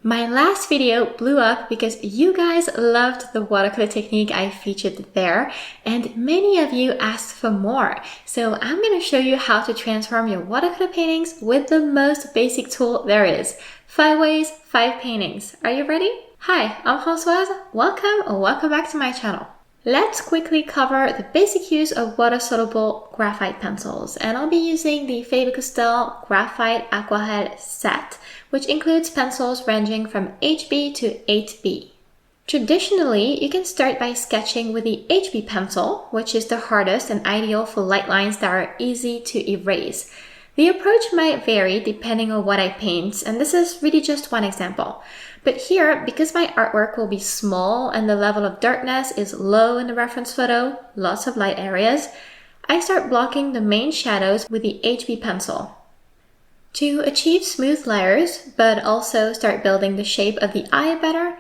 My last video blew up because you guys loved the watercolor technique I featured there, and many of you asked for more. So I'm going to show you how to transform your watercolor paintings with the most basic tool there is. 5 ways, 5 paintings. Are you ready? Hi, I'm Françoise. Welcome back to my channel. Let's quickly cover the basic use of water-soluble graphite pencils, and I'll be using the Faber-Castell Graphite Aquarelle set, which includes pencils ranging from HB to 8B. Traditionally, you can start by sketching with the HB pencil, which is the hardest and ideal for light lines that are easy to erase. The approach might vary depending on what I paint, and this is really just one example. But here, because my artwork will be small and the level of darkness is low in the reference photo, lots of light areas, I start blocking the main shadows with the HB pencil. To achieve smooth layers, but also start building the shape of the eye better,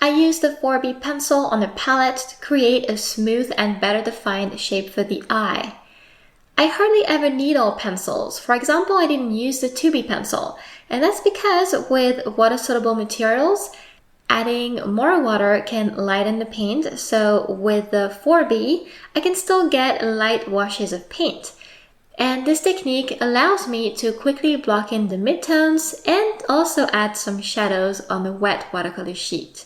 I use the 4B pencil on the palette to create a smooth and better defined shape for the eye. I hardly ever needle pencils. For example, I didn't use the 2B pencil, and that's because with water-soluble materials, adding more water can lighten the paint, so with the 4B, I can still get light washes of paint. And this technique allows me to quickly block in the midtones and also add some shadows on the wet watercolor sheet.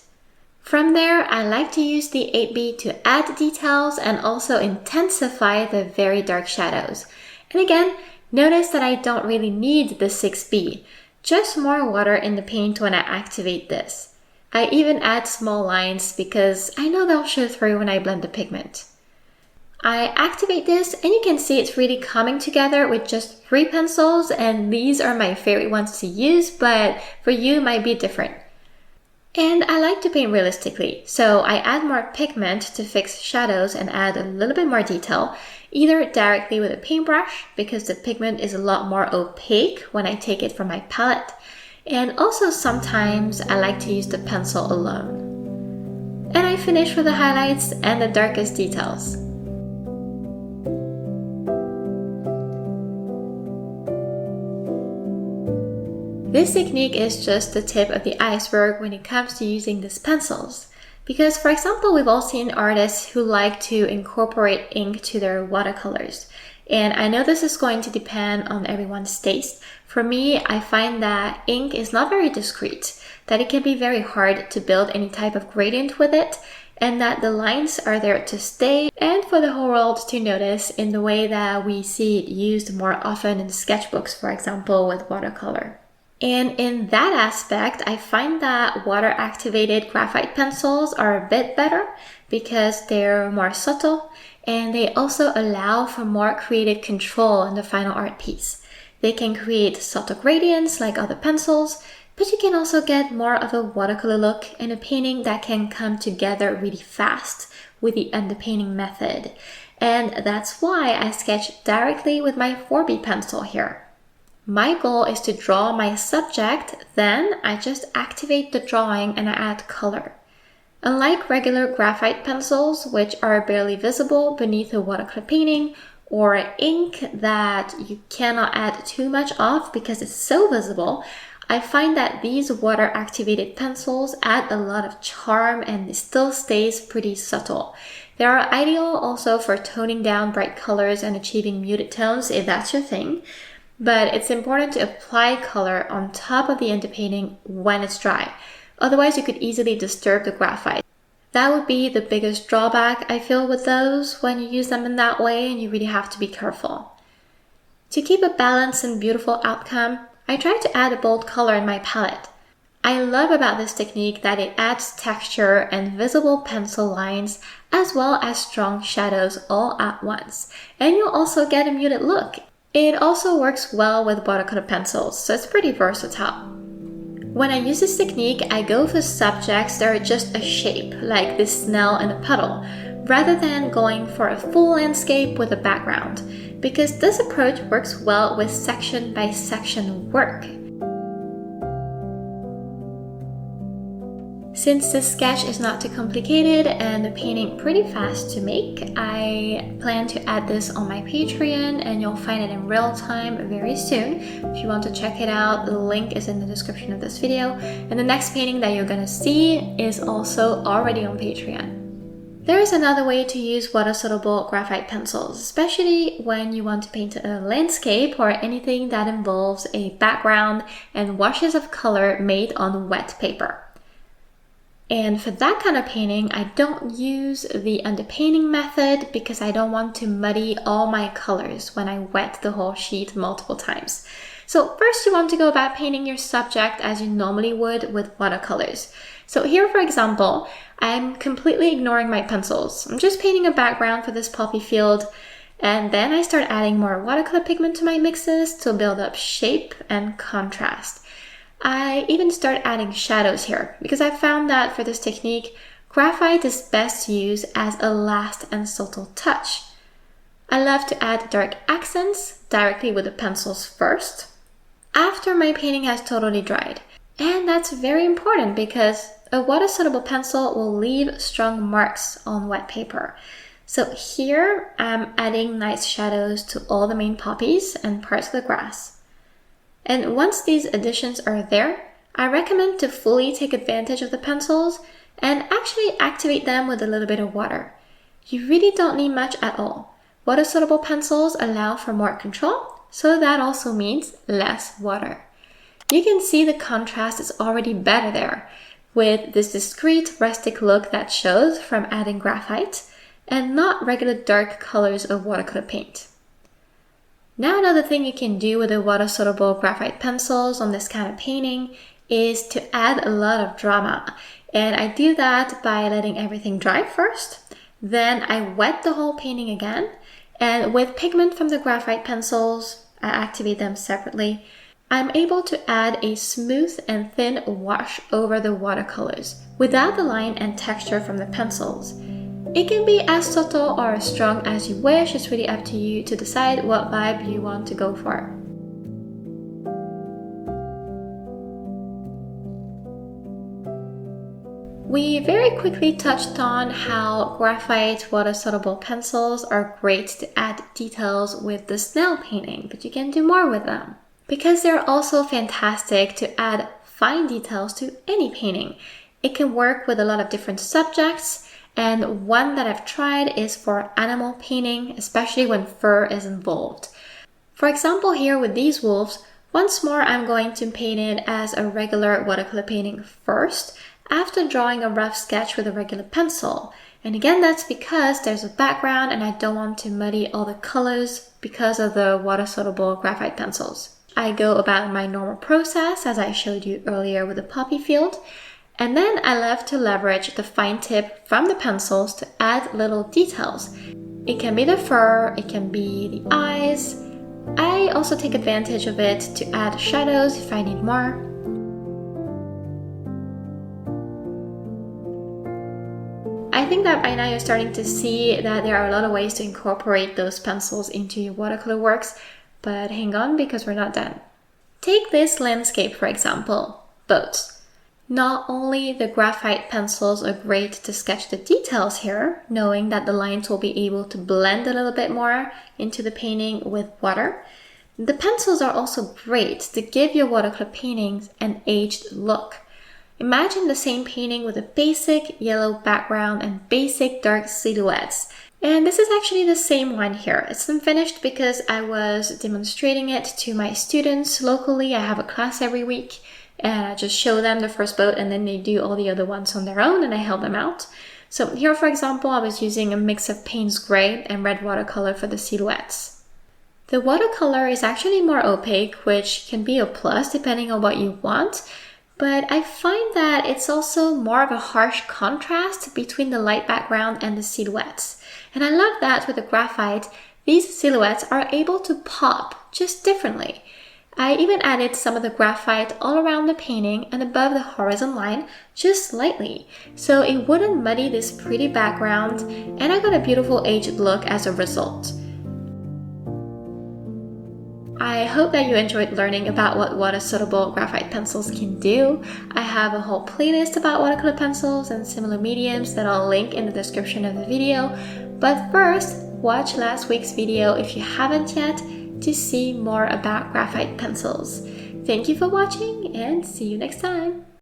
From there, I like to use the 8B to add details and also intensify the very dark shadows. And again, notice that I don't really need the 6B, just more water in the paint when I activate this. I even add small lines because I know they'll show through when I blend the pigment. I activate this and you can see it's really coming together with just 3 pencils, and these are my favorite ones to use, but for you it might be different. And I like to paint realistically, so I add more pigment to fix shadows and add a little bit more detail, either directly with a paintbrush, because the pigment is a lot more opaque when I take it from my palette, and also sometimes I like to use the pencil alone. And I finish with the highlights and the darkest details. This technique is just the tip of the iceberg when it comes to using these pencils. Because, for example, we've all seen artists who like to incorporate ink to their watercolors. And I know this is going to depend on everyone's taste. For me, I find that ink is not very discreet, that it can be very hard to build any type of gradient with it, and that the lines are there to stay and for the whole world to notice in the way that we see it used more often in sketchbooks, for example, with watercolor. And in that aspect, I find that water-activated graphite pencils are a bit better because they're more subtle and they also allow for more creative control in the final art piece. They can create subtle gradients like other pencils, but you can also get more of a watercolor look in a painting that can come together really fast with the underpainting method. And that's why I sketch directly with my 4B pencil here. My goal is to draw my subject, then I just activate the drawing and I add color. Unlike regular graphite pencils, which are barely visible beneath a watercolor painting, or ink that you cannot add too much of because it's so visible, I find that these water-activated pencils add a lot of charm and it still stays pretty subtle. They are ideal also for toning down bright colors and achieving muted tones if that's your thing. But it's important to apply color on top of the underpainting when it's dry. Otherwise, you could easily disturb the graphite. That would be the biggest drawback I feel with those when you use them in that way, and you really have to be careful. To keep a balanced and beautiful outcome, I try to add a bold color in my palette. I love about this technique that it adds texture and visible pencil lines as well as strong shadows all at once. And you'll also get a muted look. It also works well with watercolor pencils, so it's pretty versatile. When I use this technique, I go for subjects that are just a shape, like this snail in a puddle, rather than going for a full landscape with a background, because this approach works well with section by section work. Since this sketch is not too complicated and the painting pretty fast to make, I plan to add this on my Patreon and you'll find it in real time very soon. If you want to check it out, the link is in the description of this video. And the next painting that you're gonna see is also already on Patreon. There is another way to use water-soluble graphite pencils, especially when you want to paint a landscape or anything that involves a background and washes of color made on wet paper. And for that kind of painting, I don't use the underpainting method because I don't want to muddy all my colors when I wet the whole sheet multiple times. So first you want to go about painting your subject as you normally would with watercolors. So here, for example, I'm completely ignoring my pencils. I'm just painting a background for this poppy field, and then I start adding more watercolor pigment to my mixes to build up shape and contrast. I even start adding shadows here because I found that for this technique, graphite is best used as a last and subtle touch. I love to add dark accents directly with the pencils first, after my painting has totally dried. And that's very important because a water-soluble pencil will leave strong marks on wet paper. So here I'm adding nice shadows to all the main poppies and parts of the grass. And once these additions are there, I recommend to fully take advantage of the pencils and actually activate them with a little bit of water. You really don't need much at all. Water-soluble pencils allow for more control, so that also means less water. You can see the contrast is already better there, with this discreet rustic look that shows from adding graphite and not regular dark colors of watercolor paint. Now another thing you can do with the water-soluble graphite pencils on this kind of painting is to add a lot of drama. And I do that by letting everything dry first. Then I wet the whole painting again. And with pigment from the graphite pencils, I activate them separately. I'm able to add a smooth and thin wash over the watercolors without the line and texture from the pencils. It can be as subtle or as strong as you wish. It's really up to you to decide what vibe you want to go for. We very quickly touched on how graphite water-soluble pencils are great to add details with the snail painting, but you can do more with them. Because they're also fantastic to add fine details to any painting. It can work with a lot of different subjects. And one that I've tried is for animal painting, especially when fur is involved. For example, here with these wolves, once more I'm going to paint it as a regular watercolor painting first, after drawing a rough sketch with a regular pencil. And again, that's because there's a background and I don't want to muddy all the colors because of the water-soluble graphite pencils. I go about my normal process as I showed you earlier with the poppy field. And then I love to leverage the fine tip from the pencils to add little details. It can be the fur, it can be the eyes. I also take advantage of it to add shadows if I need more. I think that by now you're starting to see that there are a lot of ways to incorporate those pencils into your watercolor works, but hang on because we're not done. Take this landscape for example, boats. Not only the graphite pencils are great to sketch the details here, knowing that the lines will be able to blend a little bit more into the painting with water, the pencils are also great to give your watercolor paintings an aged look. Imagine the same painting with a basic yellow background and basic dark silhouettes. And this is actually the same one here. It's unfinished because I was demonstrating it to my students locally. I have a class every week. And I just show them the first boat and then they do all the other ones on their own and I help them out. So here, for example, I was using a mix of Payne's Gray and red watercolor for the silhouettes. The watercolor is actually more opaque, which can be a plus depending on what you want. But I find that it's also more of a harsh contrast between the light background and the silhouettes. And I love that with the graphite, these silhouettes are able to pop just differently. I even added some of the graphite all around the painting and above the horizon line just slightly, so it wouldn't muddy this pretty background, and I got a beautiful aged look as a result. I hope that you enjoyed learning about what water-soluble graphite pencils can do. I have a whole playlist about watercolor pencils and similar mediums that I'll link in the description of the video. But first, watch last week's video if you haven't yet to see more about graphite pencils. Thank you for watching and see you next time!